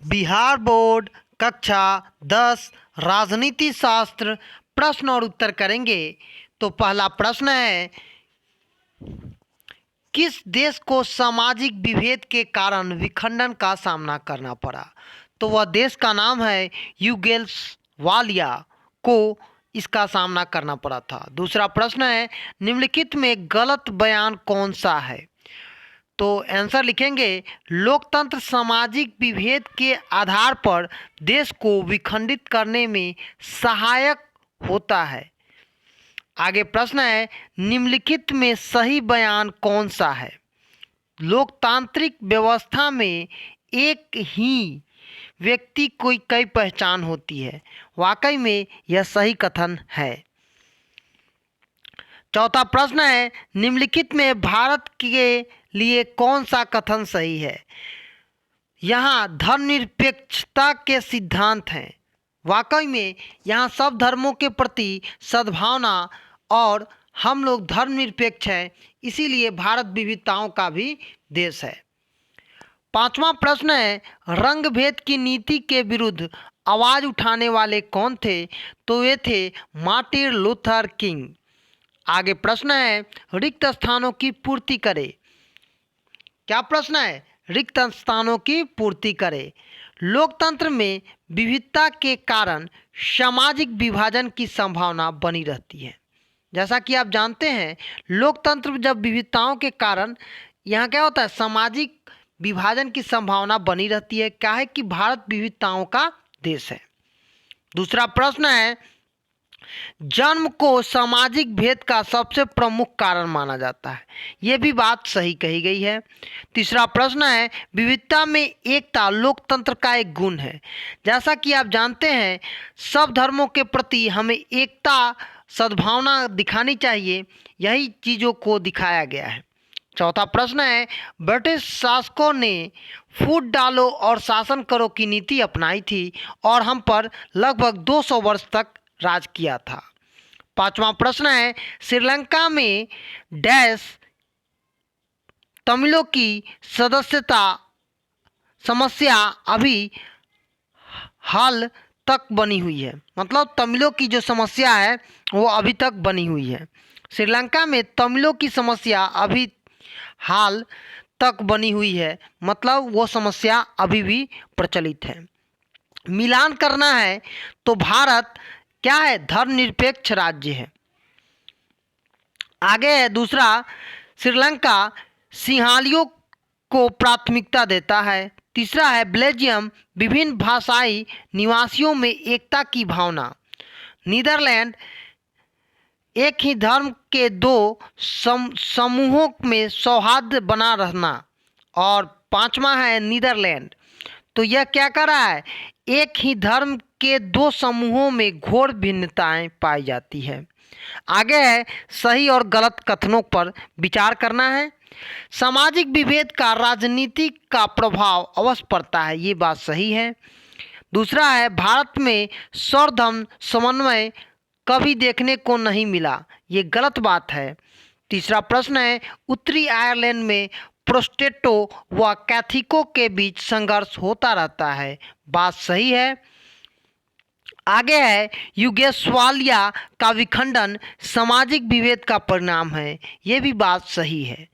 Bihar board कक्षा 10 राजनीति शास्त्र प्रश्न और उत्तर करेंगे। तो पहला प्रश्न है, किस देश को सामाजिक विभेद के कारण विखंडन का सामना करना पड़ा? तो वह देश का नाम है यूगोस्लाविया को इसका सामना करना पड़ा था। दूसरा प्रश्न है, निम्नलिखित में गलत बयान कौन सा है? तो आंसर लिखेंगे, लोकतंत्र सामाजिक विभेद के आधार पर देश को विखंडित करने में सहायक होता है। आगे प्रश्न है, निम्नलिखित में सही बयान कौन सा है? लोकतांत्रिक व्यवस्था में एक ही व्यक्ति की कई पहचान होती है। वाकई में यह सही कथन है। चौथा प्रश्न है, निम्नलिखित में भारत के लिए कौन सा कथन सही है? यहाँ धर्मनिरपेक्षता के सिद्धांत हैं। वाकई में यहाँ सब धर्मों के प्रति सद्भावना और हम लोग धर्मनिरपेक्ष हैं, इसीलिए भारत विविधताओं का भी देश है। पांचवा प्रश्न है, रंग भेद की नीति के विरुद्ध आवाज उठाने वाले कौन थे? तो वे थे मार्टिन लूथर किंग। आगे प्रश्न है, रिक्त स्थानों की पूर्ति करे। क्या प्रश्न है? रिक्त स्थानों की पूर्ति करे। लोकतंत्र में विविधता के कारण सामाजिक विभाजन की संभावना बनी रहती है। जैसा कि आप जानते हैं, लोकतंत्र जब विविधताओं के कारण यहाँ क्या होता है, सामाजिक विभाजन की संभावना बनी रहती है। क्या है कि भारत विविधताओं का देश है। दूसरा प्रश्न है, जन्म को सामाजिक भेद का सबसे प्रमुख कारण माना जाता है। यह भी बात सही कही गई है। तीसरा प्रश्न है, विविधता में एकता लोकतंत्र का एक गुण है। जैसा कि आप जानते हैं, सब धर्मों के प्रति हमें एकता सद्भावना दिखानी चाहिए, यही चीज़ों को दिखाया गया है। चौथा प्रश्न है, ब्रिटिश शासकों ने फूट डालो और शासन करो की नीति अपनाई थी और हम पर लगभग 200 वर्ष तक राज किया था। पांचवा प्रश्न है, श्रीलंका में डैश तमिलों की सदस्यता समस्या अभी हाल तक बनी हुई है। मतलब तमिलों की जो समस्या है वो अभी तक बनी हुई है। श्रीलंका में तमिलों की समस्या अभी हाल तक बनी हुई है, मतलब वो समस्या अभी भी प्रचलित है। मिलान करना है तो भारत क्या है, धर्मनिरपेक्ष राज्य है। आगे है दूसरा, श्रीलंका सिंहालियों को प्राथमिकता देता है। तीसरा है, बेल्जियम विभिन्न भाषाई निवासियों में एकता की भावना। नीदरलैंड एक ही धर्म के दो समूहों में सौहार्द बना रहना। और पांचवा है नीदरलैंड, तो यह क्या कर रहा है, एक ही धर्म के दो समूहों में घोर भिन्नताएं पाई जाती है। आगे है, सही और गलत कथनों पर विचार करना है। सामाजिक विभेद का राजनीति का प्रभाव अवश्य पड़ता है, ये बात सही है। दूसरा है, भारत में सर्वधर्म समन्वय कभी देखने को नहीं मिला, ये गलत बात है। तीसरा प्रश्न है, उत्तरी आयरलैंड में प्रोटेस्टेंटों व कैथोलिकों के बीच संघर्ष होता रहता है, बात सही है। आगे है, यूगोस्लाविया का विखंडन सामाजिक विभेद का परिणाम है, ये भी बात सही है।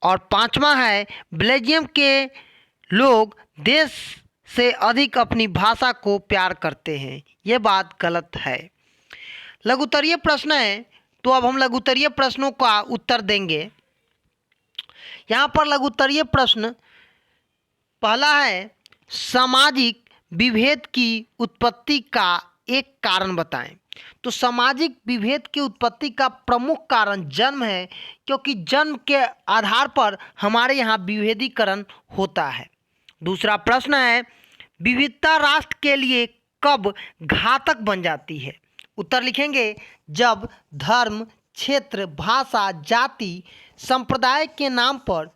और पांचवा है, बेल्जियम के लोग देश से अधिक अपनी भाषा को प्यार करते हैं, ये बात गलत है। लघुत्तरीय प्रश्न है, तो अब हम लघुत्तरीय प्रश्नों का उत्तर देंगे। यहाँ पर लघुत्तरीय प्रश्न पहला है, सामाजिक विभेद की उत्पत्ति का एक कारण बताएं। तो सामाजिक विभेद की उत्पत्ति का प्रमुख कारण जन्म है, क्योंकि जन्म के आधार पर हमारे यहाँ विभेदीकरण होता है। दूसरा प्रश्न है, विविधता राष्ट्र के लिए कब घातक बन जाती है? उत्तर लिखेंगे, जब धर्म, क्षेत्र, भाषा, जाति, संप्रदाय के नाम पर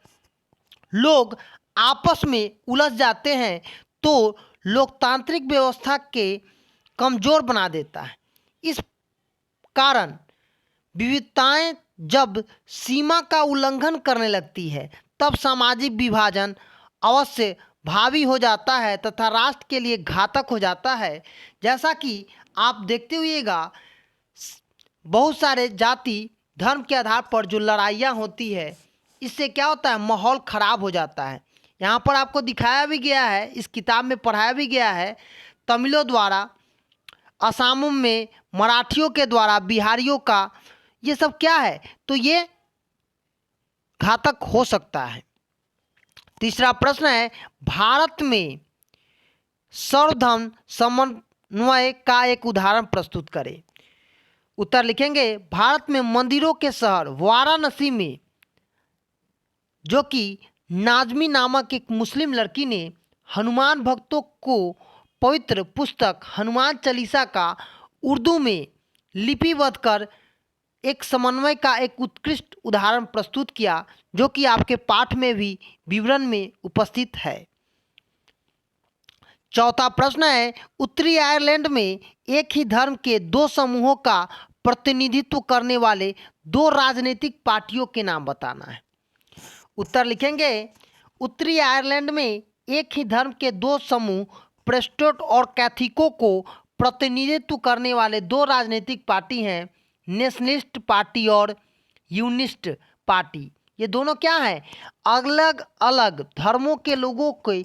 लोग आपस में उलझ जाते हैं तो लोकतांत्रिक व्यवस्था के कमज़ोर बना देता है। इस कारण विविधताएं जब सीमा का उल्लंघन करने लगती है, तब सामाजिक विभाजन अवश्य भावी हो जाता है तथा राष्ट्र के लिए घातक हो जाता है। जैसा कि आप देखते हुएगा बहुत सारे जाति धर्म के आधार पर जो लड़ाइयाँ होती है, इससे क्या होता है, माहौल ख़राब हो जाता है। यहाँ पर आपको दिखाया भी गया है, इस किताब में पढ़ाया भी गया है, तमिलों द्वारा असमियों में, मराठियों के द्वारा बिहारियों का, ये सब क्या है, तो ये घातक हो सकता है। तीसरा प्रश्न है, भारत में सर्वधर्म समन्वय का एक उदाहरण प्रस्तुत करें। उत्तर लिखेंगे, भारत में मंदिरों के शहर वाराणसी में, जो कि नाजमी नामक एक मुस्लिम लड़की ने हनुमान भक्तों को पवित्र पुस्तक हनुमान चालीसा का उर्दू में लिपिबद्ध कर एक समन्वय का एक उत्कृष्ट उदाहरण प्रस्तुत किया, जो कि आपके पाठ में भी विवरण में उपस्थित है। चौथा प्रश्न है, उत्तरी आयरलैंड में एक ही धर्म के दो समूहों का प्रतिनिधित्व करने वाले दो राजनीतिक पार्टियों के नाम बताना है। उत्तर लिखेंगे, उत्तरी आयरलैंड में एक ही धर्म के दो समूह प्रेस्टोट और कैथोलिकों को प्रतिनिधित्व करने वाले दो राजनीतिक पार्टी हैं, नेशनलिस्ट पार्टी और यूनिस्ट पार्टी। ये दोनों क्या हैं, अलग अलग धर्मों के लोगों के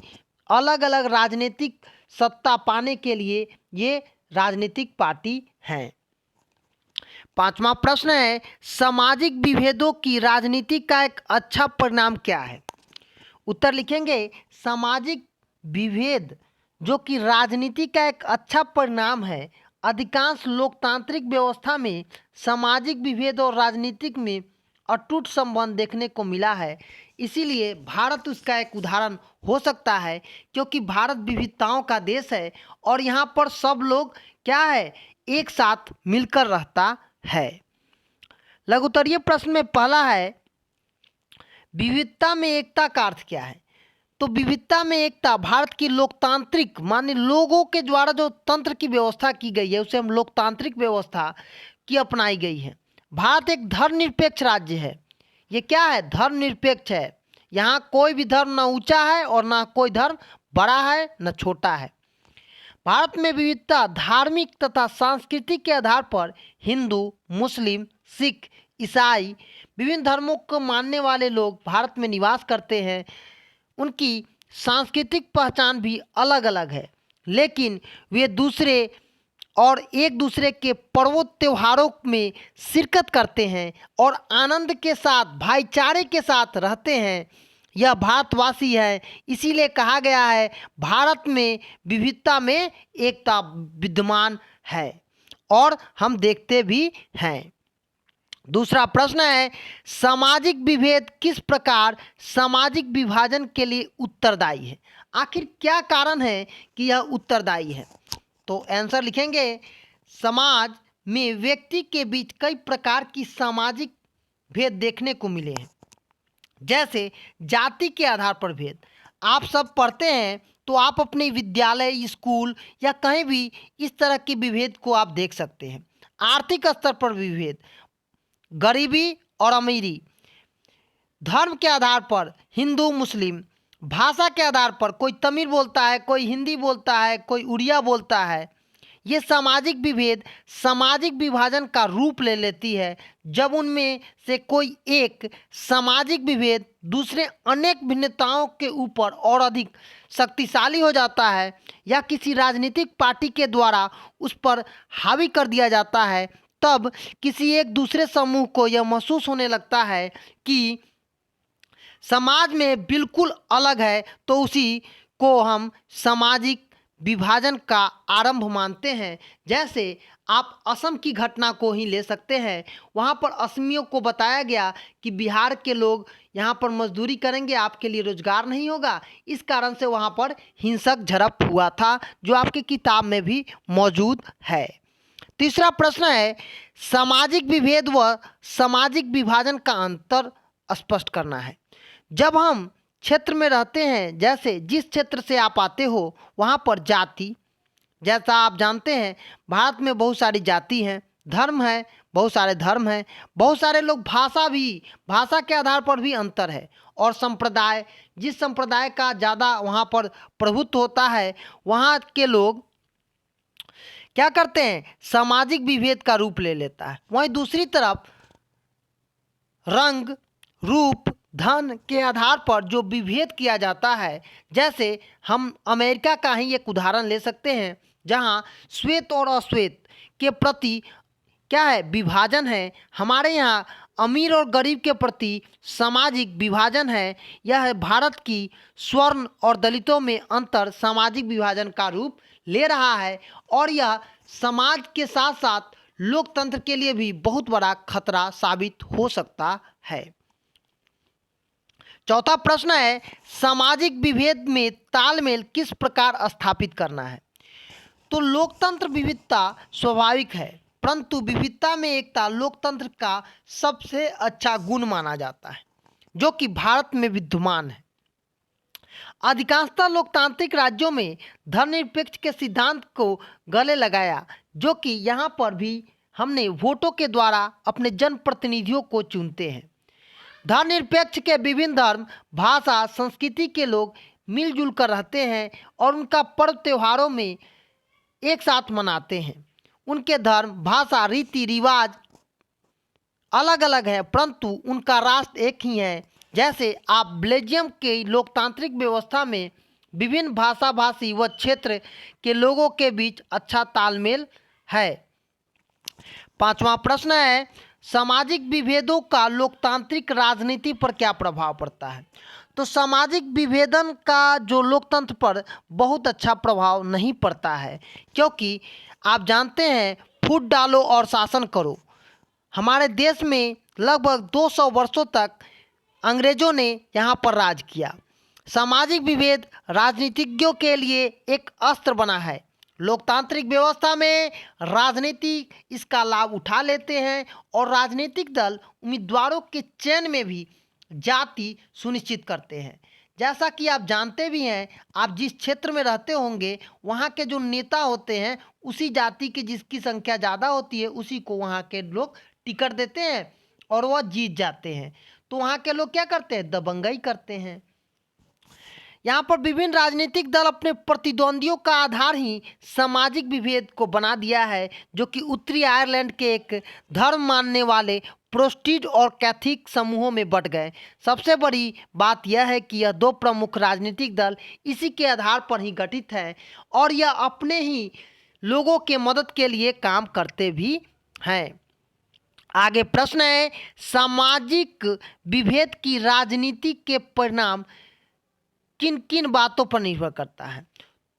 अलग अलग राजनीतिक सत्ता पाने के लिए ये राजनीतिक पार्टी हैं। पांचवा प्रश्न है, सामाजिक विभेदों की राजनीति का एक अच्छा परिणाम क्या है। उत्तर लिखेंगे, सामाजिक विभेद जो कि राजनीति का एक अच्छा परिणाम है। अधिकांश लोकतांत्रिक व्यवस्था में सामाजिक विभेद और राजनीतिक में अटूट संबंध देखने को मिला है, इसीलिए भारत उसका एक उदाहरण हो सकता है, क्योंकि भारत विविधताओं का देश है और यहाँ पर सब लोग क्या है, एक साथ मिलकर रहता है। लघुत्तरीय प्रश्न में पहला है, विविधता में एकता का अर्थ क्या है। तो विविधता में एकता भारत की लोकतांत्रिक, माने लोगों के द्वारा जो तंत्र की व्यवस्था की गई है उसे हम लोकतांत्रिक व्यवस्था की अपनाई गई है। भारत एक धर्मनिरपेक्ष राज्य है। ये क्या है, धर्मनिरपेक्ष है। यहाँ कोई भी धर्म ना ऊंचा है और ना कोई धर्म बड़ा है न छोटा है। भारत में विविधता धार्मिक तथा सांस्कृतिक के आधार पर हिंदू, मुस्लिम, सिख, ईसाई विभिन्न धर्मों को मानने वाले लोग भारत में निवास करते हैं। उनकी सांस्कृतिक पहचान भी अलग अलग है, लेकिन वे दूसरे और एक दूसरे के पर्वों त्योहारों में शिरकत करते हैं और आनंद के साथ भाईचारे के साथ रहते हैं। यह भारतवासी है, इसीलिए कहा गया है भारत में विविधता में एकता विद्यमान है और हम देखते भी हैं। दूसरा प्रश्न है, सामाजिक विभेद किस प्रकार सामाजिक विभाजन के लिए उत्तरदायी है। आखिर क्या कारण है कि यह उत्तरदायी है। तो आंसर लिखेंगे, समाज में व्यक्ति के बीच कई प्रकार की सामाजिक भेद देखने को मिले हैं, जैसे जाति के आधार पर भेद। आप सब पढ़ते हैं तो आप अपने विद्यालय, स्कूल या कहीं भी इस तरह के विभेद को आप देख सकते हैं। आर्थिक स्तर पर विभेद, गरीबी और अमीरी, धर्म के आधार पर हिंदू मुस्लिम, भाषा के आधार पर कोई तमिल बोलता है, कोई हिंदी बोलता है, कोई उड़िया बोलता है। ये सामाजिक विभेद सामाजिक विभाजन का रूप ले लेती है, जब उनमें से कोई एक सामाजिक विभेद दूसरे अनेक भिन्नताओं के ऊपर और अधिक शक्तिशाली हो जाता है या किसी राजनीतिक पार्टी के द्वारा उस पर हावी कर दिया जाता है। तब किसी एक दूसरे समूह को यह महसूस होने लगता है कि समाज में बिल्कुल अलग है, तो उसी को हम सामाजिक विभाजन का आरंभ मानते हैं। जैसे आप असम की घटना को ही ले सकते हैं। वहाँ पर असमियों को बताया गया कि बिहार के लोग यहाँ पर मजदूरी करेंगे, आपके लिए रोजगार नहीं होगा। इस कारण से वहाँ पर हिंसक झड़प हुआ था, जो आपकी किताब में भी मौजूद है। तीसरा प्रश्न है, सामाजिक विभेद व सामाजिक विभाजन का अंतर स्पष्ट करना है। जब हम क्षेत्र में रहते हैं, जैसे जिस क्षेत्र से आप आते हो वहाँ पर जाति, जैसा आप जानते हैं भारत में बहुत सारी जाति हैं, धर्म है, बहुत सारे धर्म हैं, बहुत सारे लोग भाषा के आधार पर भी अंतर है और संप्रदाय, जिस संप्रदाय का ज़्यादा वहाँ पर प्रभुत्व होता है वहाँ के लोग क्या करते हैं, सामाजिक विभेद का रूप ले लेता है। वहीं दूसरी तरफ रंग, रूप, धन के आधार पर जो विभेद किया जाता है, जैसे हम अमेरिका का ही एक उदाहरण ले सकते हैं जहां श्वेत और अश्वेत के प्रति क्या है, विभाजन है। हमारे यहाँ अमीर और गरीब के प्रति सामाजिक विभाजन है। यह है भारत की स्वर्ण और दलितों में अंतर सामाजिक विभाजन का रूप ले रहा है और यह समाज के साथ साथ लोकतंत्र के लिए भी बहुत बड़ा खतरा साबित हो सकता है। चौथा प्रश्न है, सामाजिक विभेद में तालमेल किस प्रकार स्थापित करना है। तो लोकतंत्र विविधता स्वाभाविक है, परंतु विविधता में एकता लोकतंत्र का सबसे अच्छा गुण माना जाता है जो कि भारत में विद्यमान है। अधिकांशतः लोकतांत्रिक राज्यों में धर्मनिरपेक्ष के सिद्धांत को गले लगाया, जो कि यहाँ पर भी हमने वोटों के द्वारा अपने जनप्रतिनिधियों को चुनते हैं। धर्मनिरपेक्ष के विभिन्न धर्म, भाषा, संस्कृति के लोग मिलजुल कर रहते हैं और उनका पर्व त्योहारों में एक साथ मनाते हैं। उनके धर्म, भाषा, रीति रिवाज अलग अलग है, परंतु उनका राष्ट्र एक ही है। जैसे आप बेल्जियम के लोकतांत्रिक व्यवस्था में विभिन्न भाषा भाषी व क्षेत्र के लोगों के बीच अच्छा तालमेल है। पांचवा प्रश्न है, सामाजिक विभेदों का लोकतांत्रिक राजनीति पर क्या प्रभाव पड़ता है। तो सामाजिक विभेदन का जो लोकतंत्र पर बहुत अच्छा प्रभाव नहीं पड़ता है, क्योंकि आप जानते हैं फूट डालो और शासन करो। हमारे देश में लगभग 200 वर्षों तक अंग्रेजों ने यहाँ पर राज किया। सामाजिक विभेद राजनीतिज्ञों के लिए एक अस्त्र बना है। लोकतांत्रिक व्यवस्था में राजनीति इसका लाभ उठा लेते हैं और राजनीतिक दल उम्मीदवारों के चयन में भी जाति सुनिश्चित करते हैं। जैसा कि आप जानते भी हैं, आप जिस क्षेत्र में रहते होंगे वहाँ के जो नेता होते हैं उसी जाति की जिसकी संख्या ज़्यादा होती है उसी को वहाँ के लोग टिकट देते हैं और वह जीत जाते हैं। तो वहाँ के लोग क्या करते हैं, दबंगई करते हैं। यहाँ पर विभिन्न राजनीतिक दल अपने प्रतिद्वंदियों का आधार ही सामाजिक विभेद को बना दिया है, जो कि उत्तरी आयरलैंड के एक धर्म मानने वाले प्रोटेस्टेंट और कैथोलिक समूहों में बंट गए। सबसे बड़ी बात यह है कि यह दो प्रमुख राजनीतिक दल इसी के आधार पर ही गठित है और यह अपने ही लोगों के मदद के लिए काम करते भी हैं। आगे प्रश्न है, सामाजिक विभेद की राजनीति के परिणाम किन किन बातों पर निर्भर करता है।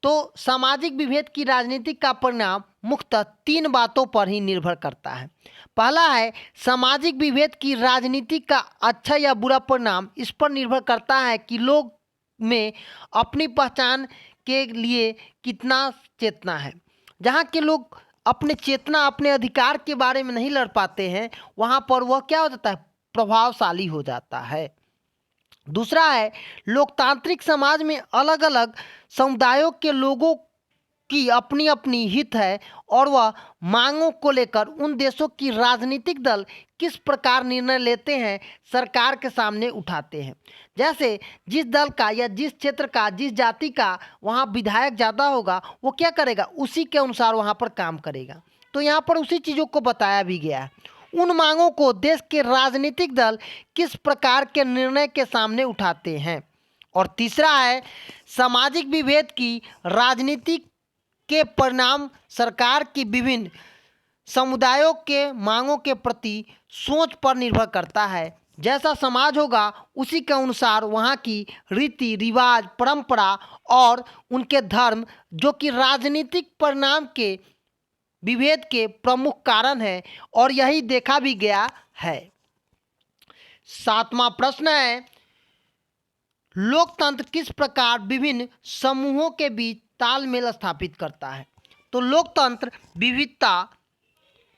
तो सामाजिक विभेद की राजनीति का परिणाम मुख्यतः 3 बातों पर ही निर्भर करता है। पहला है, सामाजिक विभेद की राजनीति का अच्छा या बुरा परिणाम इस पर निर्भर करता है कि लोग में अपनी पहचान के लिए कितना चेतना है। जहाँ के लोग अपने चेतना, अपने अधिकार के बारे में नहीं लड़ पाते हैं, वहाँ पर वह क्या हो जाता है, प्रभावशाली हो जाता है। दूसरा है, लोकतांत्रिक समाज में अलग अलग समुदायों के लोगों की अपनी अपनी हित है और वह मांगों को लेकर उन देशों की राजनीतिक दल किस प्रकार निर्णय लेते हैं सरकार के सामने उठाते हैं। जैसे जिस दल का या जिस क्षेत्र का, जिस जाति का वहाँ विधायक ज़्यादा होगा वो क्या करेगा, उसी के अनुसार वहाँ पर काम करेगा। तो यहाँ पर उसी चीज़ों को बताया भी गया है। उन मांगों को देश के राजनीतिक दल किस प्रकार के निर्णय के सामने उठाते हैं। और तीसरा है, सामाजिक विभेद की राजनीति के परिणाम सरकार की विभिन्न समुदायों के मांगों के प्रति सोच पर निर्भर करता है। जैसा समाज होगा उसी के अनुसार वहाँ की रीति रिवाज, परंपरा और उनके धर्म, जो कि राजनीतिक परिणाम के विभेद के प्रमुख कारण है और यही देखा भी गया है। 7वां प्रश्न है, लोकतंत्र किस प्रकार विभिन्न समूहों के बीच तालमेल स्थापित करता है। तो लोकतंत्र विविधता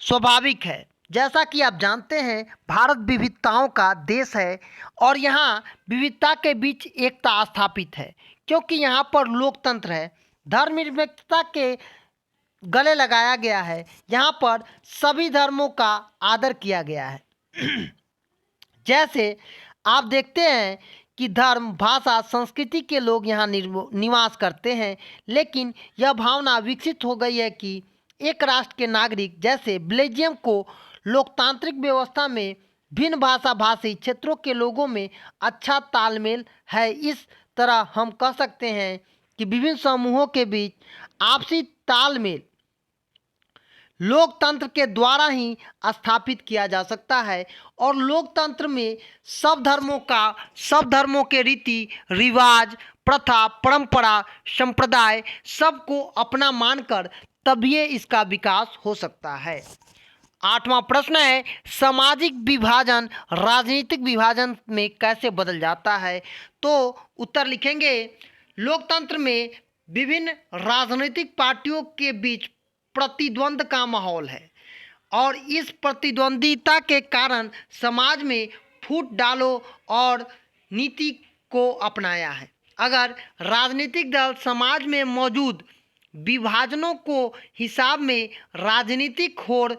स्वाभाविक है। जैसा कि आप जानते हैं भारत विविधताओं का देश है और यहाँ विविधता के बीच एकता स्थापित है, क्योंकि यहाँ पर लोकतंत्र है। धर्मनिरपेक्षता के गले लगाया गया है। यहाँ पर सभी धर्मों का आदर किया गया है। जैसे आप देखते हैं कि धर्म, भाषा, संस्कृति के लोग यहाँ निवास करते हैं, लेकिन यह भावना विकसित हो गई है कि एक राष्ट्र के नागरिक जैसे बेल्जियम को लोकतांत्रिक व्यवस्था में भिन्न भाषा भाषी क्षेत्रों के लोगों में अच्छा तालमेल है। इस तरह हम कह सकते हैं कि विभिन्न समूहों के बीच आपसी तालमेल लोकतंत्र के द्वारा ही स्थापित किया जा सकता है। और लोकतंत्र में सब धर्मों के रीति रिवाज, प्रथा, परंपरा, संप्रदाय सबको अपना मानकर तभी इसका विकास हो सकता है। 8वां प्रश्न है, सामाजिक विभाजन राजनीतिक विभाजन में कैसे बदल जाता है? तो उत्तर लिखेंगे, लोकतंत्र में विभिन्न राजनीतिक पार्टियों के बीच प्रतिद्वंद का माहौल है और इस प्रतिद्वंदिता के कारण समाज में फूट डालो और नीति को अपनाया है। अगर राजनीतिक दल समाज में मौजूद विभाजनों को हिसाब में राजनीतिक होड़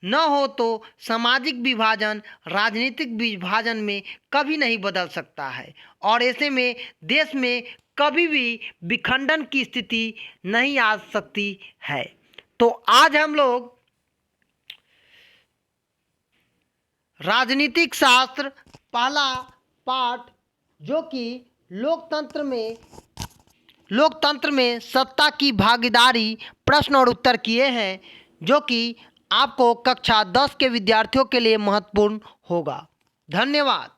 न हो तो सामाजिक विभाजन राजनीतिक विभाजन में कभी नहीं बदल सकता है और ऐसे में देश में कभी भी विखंडन की स्थिति नहीं आ सकती है। तो आज हम लोग राजनीतिक शास्त्र पहला पाठ जो कि लोकतंत्र में सत्ता की भागीदारी प्रश्न और उत्तर किए हैं, जो कि आपको कक्षा 10 के विद्यार्थियों के लिए महत्वपूर्ण होगा। धन्यवाद।